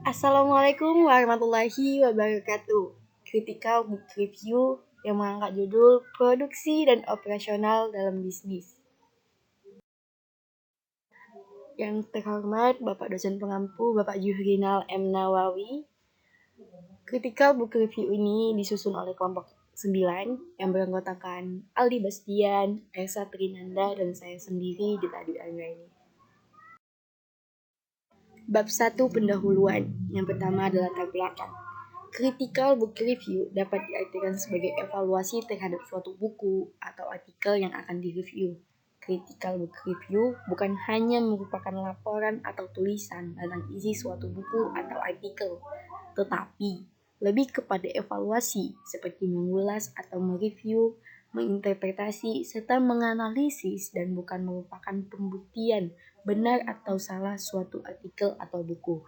Assalamualaikum warahmatullahi wabarakatuh. Critical Book Review yang mengangkat judul Produksi dan Operasional dalam Bisnis. Yang terhormat Bapak Dosen Pengampu Bapak Juhrinal M. Nawawi. Critical Book Review ini disusun oleh kelompok 9 yang beranggotakan Aldi Bastian, Esa Trinanda, dan saya sendiri di Tadi Anggraini. Bab 1 pendahuluan. Yang pertama adalah latar belakang. Critical book review dapat diartikan sebagai evaluasi terhadap suatu buku atau artikel yang akan direview. Critical book review bukan hanya merupakan laporan atau tulisan tentang isi suatu buku atau artikel, tetapi lebih kepada evaluasi seperti mengulas atau mereview, menginterpretasi, serta menganalisis dan bukan merupakan pembuktian benar atau salah suatu artikel atau buku.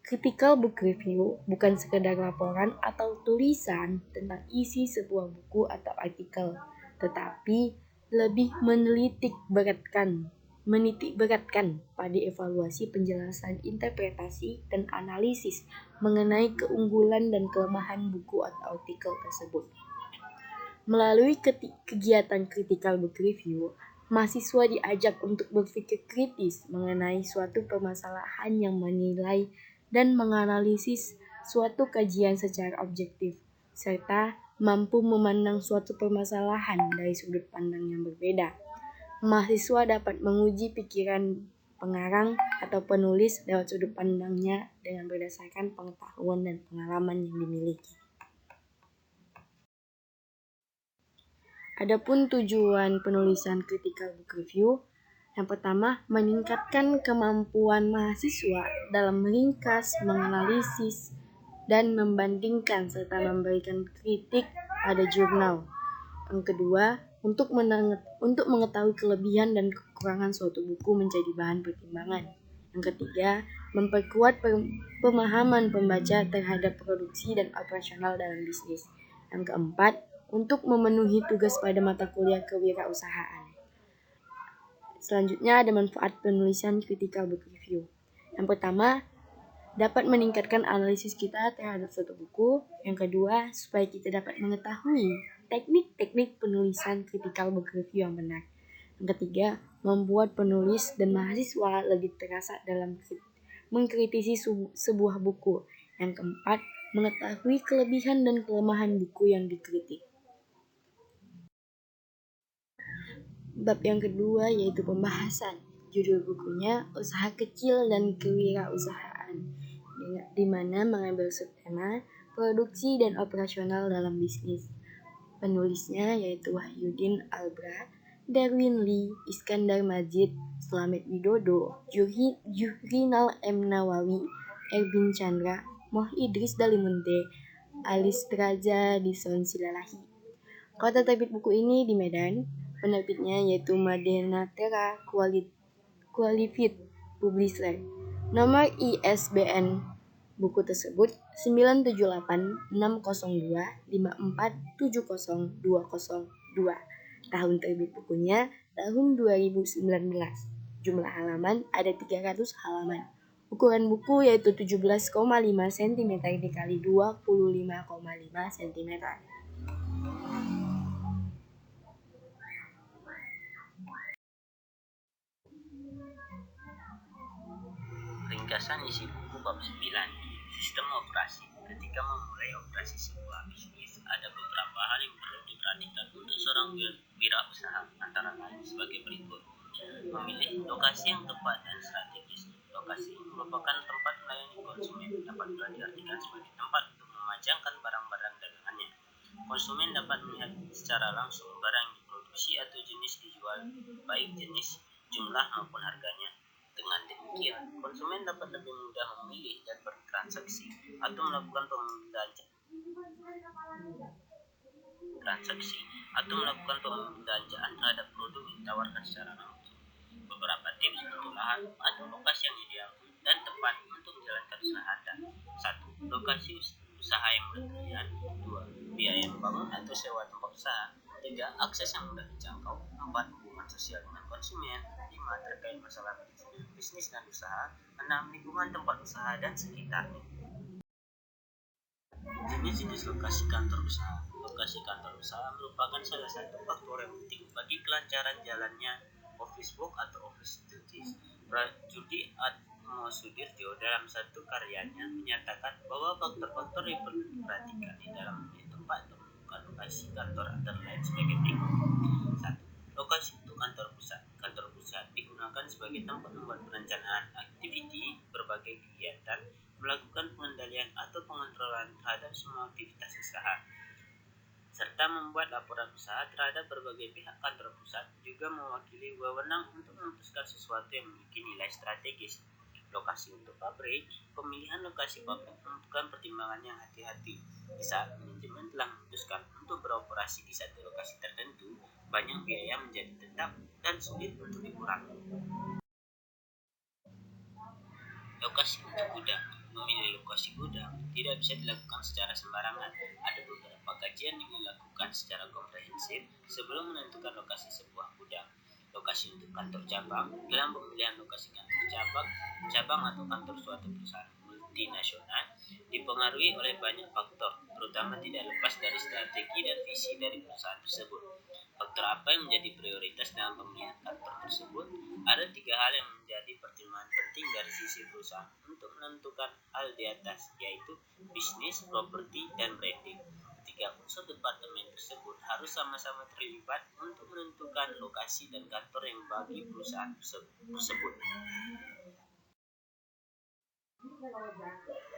Critical book review bukan sekedar laporan atau tulisan tentang isi sebuah buku atau artikel, tetapi lebih menitik beratkan pada evaluasi penjelasan interpretasi dan analisis mengenai keunggulan dan kelemahan buku atau artikel tersebut. Melalui kegiatan critical book review, mahasiswa diajak untuk berpikir kritis mengenai suatu permasalahan yang menilai dan menganalisis suatu kajian secara objektif, serta mampu memandang suatu permasalahan dari sudut pandang yang berbeda. Mahasiswa dapat menguji pikiran pengarang atau penulis lewat sudut pandangnya dengan berdasarkan pengetahuan dan pengalaman yang dimiliki. Adapun tujuan penulisan critical book review, yang pertama, meningkatkan kemampuan mahasiswa dalam meringkas, menganalisis, dan membandingkan serta memberikan kritik pada jurnal. Yang kedua, untuk mengetahui kelebihan dan kekurangan suatu buku menjadi bahan pertimbangan. Yang ketiga, memperkuat pemahaman pembaca terhadap produksi dan operasional dalam bisnis. Yang keempat, untuk memenuhi tugas pada mata kuliah kewirausahaan. Selanjutnya ada manfaat penulisan critical book review. Yang pertama, dapat meningkatkan analisis kita terhadap suatu buku. Yang kedua, supaya kita dapat mengetahui teknik-teknik penulisan critical book review yang benar. Yang ketiga, membuat penulis dan mahasiswa lebih terasa dalam mengkritisi sebuah buku. Yang keempat, mengetahui kelebihan dan kelemahan buku yang dikritik. Bab yang kedua yaitu pembahasan. Judul bukunya Usaha Kecil dan Kewirausahaan, di mana mengambil subtema produksi dan operasional dalam bisnis. Penulisnya yaitu Wahyudin Albra, Darwin Lee, Iskandar Majid, Slamet Widodo, Juhrinal M. Nawawi, Erbin Chandra, Moh Idris Dalimunte, Alis Traja Dison Silalahi. Kota terbit buku ini di Medan. Penerbitnya yaitu Madenatera Qualified Publisher. Nomor ISBN buku tersebut 978-602-5470202. Tahun terbit bukunya tahun 2019. Jumlah halaman ada 300 halaman. Ukuran buku yaitu 17,5 cm dikali 25,5 cm. Ringkasan isi buku bab 9. Sistem operasi. Ketika memulai operasi sebuah bisnis, ada beberapa hal yang perlu diperhatikan untuk seorang wirausaha, antara lain sebagai berikut. Memilih lokasi yang tepat dan strategis. Lokasi merupakan tempat melayani konsumen, dapat pula diartikan sebagai tempat untuk memajangkan barang-barang dagangannya. Konsumen dapat melihat secara langsung barang yang diproduksi atau jenis dijual, baik jenis, jumlah maupun harganya. Dengan demikian, konsumen dapat lebih mudah memilih dan bertransaksi atau melakukan pembelanjaan terhadap produk yang ditawarkan secara langsung. Beberapa tips untuk lahan atau lokasi yang ideal dan tepat untuk menjalankan usaha Anda. 1. Lokasi usaha yang mudah terlihat. 2. Biaya membangun atau sewa tempat usaha. 3. Akses yang mudah dijangkau. 4. Hubungan sosial dengan konsumen. 5. Terkait masalah bisnis bisnis dan usaha, 6. Lingkungan tempat usaha dan sekitarnya. Jenis-jenis lokasi kantor usaha. Lokasi kantor usaha merupakan salah satu faktor yang penting bagi kelancaran jalannya office work atau office duties. Judi Atmosudirjo dalam satu karyanya menyatakan bahwa faktor-faktor yang perlu diperhatikan di dalam memilih tempat untuk membuka lokasi kantor antara lain sebagai berikut. 1. Lokasi untuk kantor pusat. Kantor pusat digunakan sebagai tempat membuat perencanaan aktiviti berbagai kegiatan, melakukan pengendalian atau pengontrolan terhadap semua aktivitas usaha, serta membuat laporan usaha terhadap berbagai pihak. Kantor pusat juga mewakili wewenang untuk memutuskan sesuatu yang memiliki nilai strategis. Lokasi untuk pabrik. Pemilihan lokasi pabrik membutuhkan pertimbangan yang hati-hati. Di saat manajemen telah memutuskan untuk beroperasi di satu lokasi tertentu, banyak biaya menjadi tetap dan sulit untuk dikurangi. Lokasi untuk gudang. Memilih lokasi gudang tidak bisa dilakukan secara sembarangan. Ada beberapa kajian yang dilakukan secara komprehensif sebelum menentukan lokasi sebuah gudang. Lokasi untuk kantor cabang. Dalam pemilihan lokasi kantor cabang atau kantor suatu perusahaan multinasional dipengaruhi oleh banyak faktor, terutama tidak lepas dari strategi dan visi dari perusahaan tersebut. Faktor apa yang menjadi prioritas dalam pemilihan kantor tersebut? Ada 3 hal yang menjadi pertimbangan penting dari sisi perusahaan untuk menentukan hal di atas, yaitu bisnis, properti, dan branding. 3 unsur departemen tersebut harus sama-sama terlibat untuk menentukan lokasi dan kantor yang bagi perusahaan tersebut.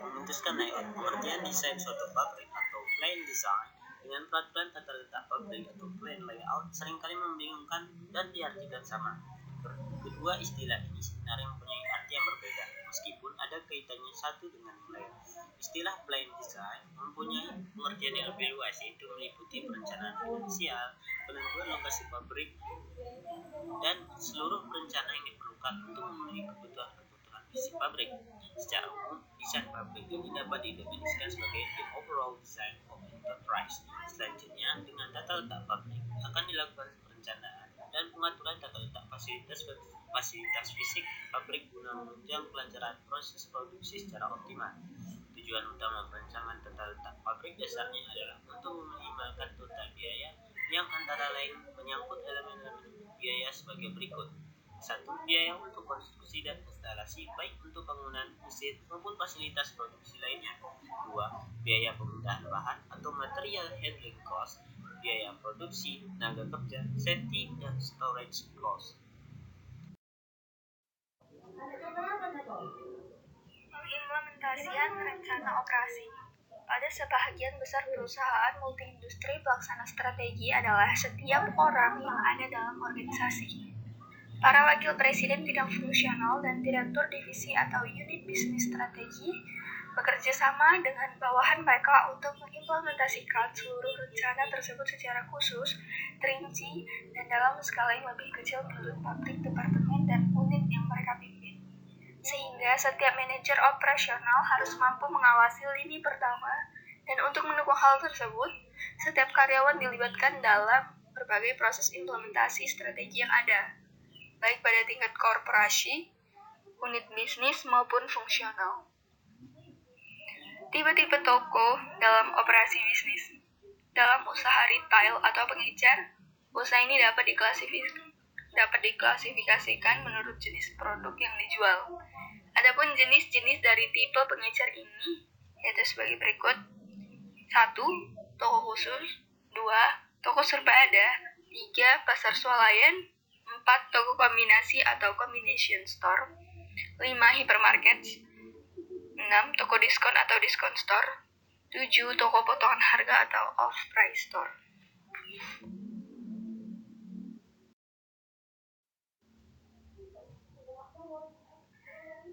Memutuskan layout. Pengertian desain suatu pabrik atau plan design dengan peraturan tata letak pabrik atau plan layout seringkali membingungkan dan diartikan sama. Kedua istilah ini sebenarnya mempunyai arti yang berbeda, meskipun ada kaitannya satu dengan yang lain. Istilah plan design mempunyai pengertian yang lebih luas, yaitu meliputi perencanaan finansial, penentuan lokasi pabrik, dan seluruh perencanaan yang diperlukan untuk memenuhi kebutuhan visi pabrik. Secara umum, desain pabrik ini dapat didefinisikan sebagai the overall design of enterprise. Selanjutnya, dengan tata letak pabrik akan dilakukan perencanaan dan pengaturan tata letak fasilitas fisik pabrik guna menunjang kelancaran proses produksi secara optimal. Tujuan utama perencanaan tata letak pabrik dasarnya adalah untuk meminimalkan total biaya yang antara lain menyangkut elemen-elemen biaya sebagai berikut. 1. Biaya untuk konstruksi dan instalasi, baik untuk bangunan, mesin, maupun fasilitas produksi lainnya. 2. Biaya pemindahan bahan atau material handling cost, biaya produksi, tenaga kerja, safety, dan storage cost. Pengimplementasian rencana operasi. Pada sebahagian besar perusahaan multi-industri, pelaksana strategi adalah setiap orang yang ada dalam organisasi. Para wakil presiden bidang fungsional dan direktur divisi atau unit bisnis strategi bekerja sama dengan bawahan mereka untuk mengimplementasikan seluruh rencana tersebut secara khusus, terinci, dan dalam skala yang lebih kecil menurut pabrik, departemen, dan unit yang mereka pimpin. Sehingga setiap manajer operasional harus mampu mengawasi lini pertama, dan untuk mendukung hal tersebut, setiap karyawan dilibatkan dalam berbagai proses implementasi strategi yang ada, baik pada tingkat korporasi, unit bisnis, maupun fungsional. Tipe-tipe toko dalam operasi bisnis. Dalam usaha retail atau pengecer, usaha ini dapat diklasifikasikan menurut jenis produk yang dijual. Adapun jenis-jenis dari tipe pengecer ini yaitu sebagai berikut. 1. Toko khusus. 2. Toko serba ada. 3. Pasar swalayan. 4. Toko kombinasi atau combination store. 5. Hypermarket. 6. Toko diskon atau discount store. 7. Toko potongan harga atau off-price store.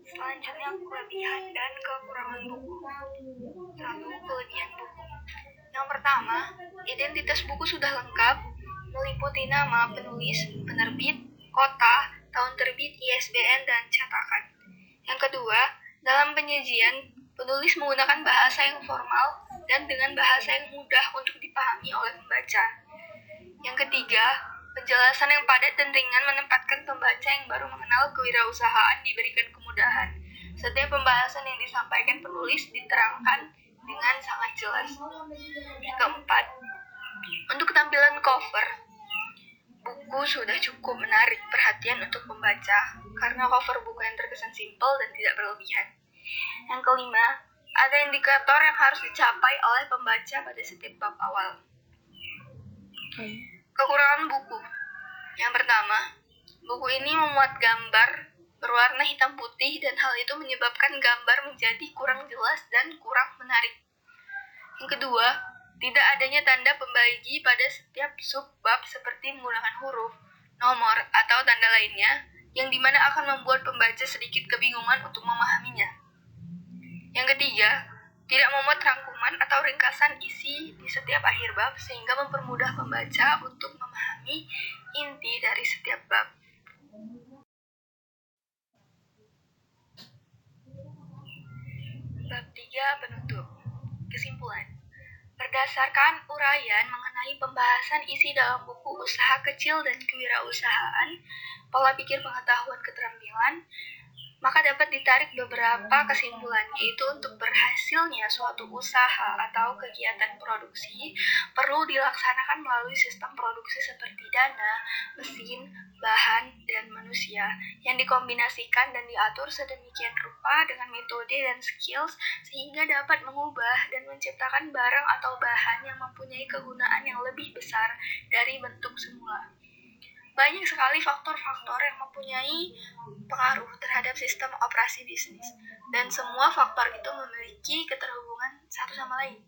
Selanjutnya, kelebihan dan kekurangan buku. 1. Kelebihan buku. Yang pertama, identitas buku sudah lengkap, meliputi nama penulis, penerbit, kota, tahun terbit, ISBN, dan cetakan. Yang kedua, dalam penyajian, penulis menggunakan bahasa yang formal dan dengan bahasa yang mudah untuk dipahami oleh pembaca. Yang ketiga, Penjelasan yang padat dan ringan menempatkan pembaca yang baru mengenal kewirausahaan diberikan kemudahan. Setiap pembahasan yang disampaikan penulis diterangkan dengan sangat jelas. Yang keempat, untuk tampilan cover, buku sudah cukup menarik perhatian untuk pembaca karena cover buku yang terkesan simpel dan tidak berlebihan. Yang kelima, ada indikator yang harus dicapai oleh pembaca pada setiap bab awal. Kekurangan buku. Yang pertama, buku ini memuat gambar berwarna hitam putih dan hal itu menyebabkan gambar menjadi kurang jelas dan kurang menarik. Yang kedua, tidak adanya tanda pembagi pada setiap subbab seperti menggunakan huruf, nomor, atau tanda lainnya yang dimana akan membuat pembaca sedikit kebingungan untuk memahaminya. Yang ketiga, tidak memuat rangkuman atau ringkasan isi di setiap akhir bab sehingga mempermudah pembaca untuk memahami inti dari setiap bab. Bab 3, penutup. Kesimpulan. Berdasarkan uraian mengenai pembahasan isi dalam buku Usaha Kecil dan Kewirausahaan, Pola Pikir Pengetahuan Keterampilan, maka dapat ditarik beberapa kesimpulan, yaitu untuk berhasilnya suatu usaha atau kegiatan produksi perlu dilaksanakan melalui sistem produksi seperti dana, mesin, bahan, dan manusia yang dikombinasikan dan diatur sedemikian rupa dengan metode dan skills sehingga dapat mengubah dan menciptakan barang atau bahan yang mempunyai kegunaan yang lebih besar dari bentuk semula. Banyak sekali faktor-faktor yang mempunyai pengaruh terhadap sistem operasi bisnis, dan semua faktor itu memiliki keterhubungan satu sama lain.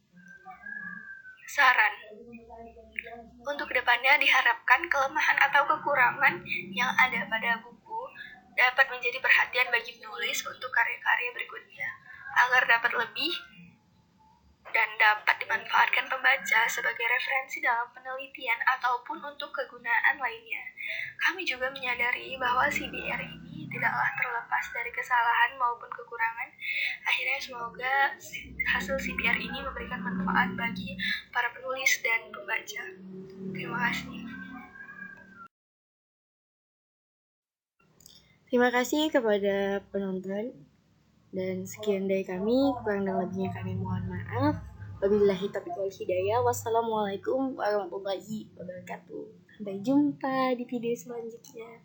Saran. Untuk kedepannya diharapkan kelemahan atau kekurangan yang ada pada buku dapat menjadi perhatian bagi penulis untuk karya-karya berikutnya, agar dapat lebih dan dapat dimanfaatkan pembaca sebagai referensi dalam penelitian ataupun untuk kegunaan lainnya. Kami juga menyadari bahwa CBR ini tidaklah terlepas dari kesalahan maupun kekurangan. Akhirnya semoga hasil CBR ini memberikan manfaat bagi para penulis dan pembaca. Terima kasih. Terima kasih kepada penonton. Dan sekian dari kami, kurang dan lebihnya kami mohon maaf. Wabillahi taufiq wal hidayah. Wassalamualaikum warahmatullahi wabarakatuh. Sampai jumpa di video selanjutnya.